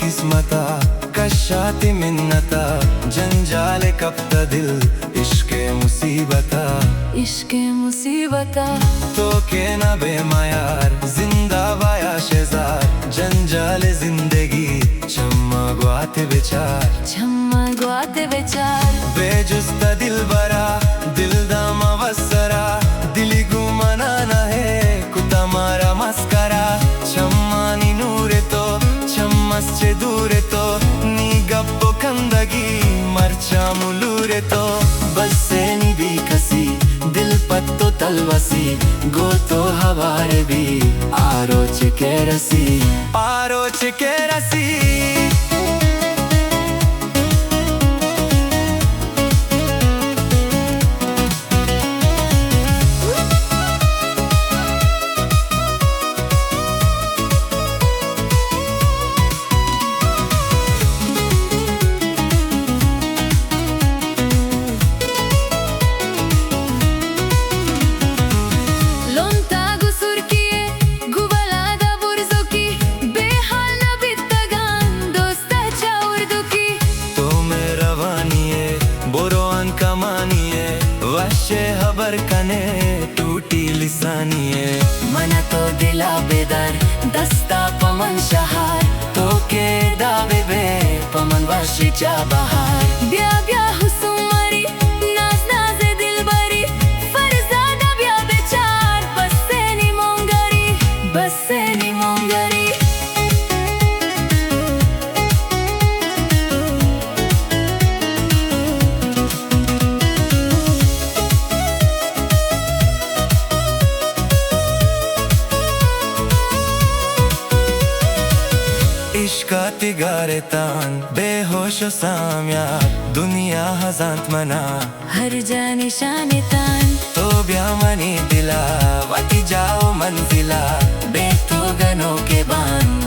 किस्मता कशाती मिन्नता जंजाले कपता दिल इश्के मुसीबता तो के न बेमायार जिंदा बाया शेजार जंजाले जिंदगी छम्मा ग्वाते विचार बेजुस्ता दिल बरा दिल दामा वसरा दिली गुमना न है कुता मारा मस्करा छम्मा नी नूरे तो छम्मस चे दूरे तो नी गप्पो कंदगी मर्चा मुलूरे तो बस्से नी भी कसी दिल पत्तो तलवसी गो तो हवारे भी आरो चिके रसी वशे हबर कने टूटी लिसानिये मना तो दिला बेदार दस्ता पमन शहार तो के दावे बे पमन वशी चा बहार ब्या हुसुमरी नाज नाजे दिलबरी फरजादा ब्या बेचार बस्से नी मोंगरी इश्का तिगारे तान बेहोशो साम्या दुनिया हजांत मना हर जा निशाने तान तो ब्या मनी दिला वाटी जाओ मंजिला बेतो गनों के बान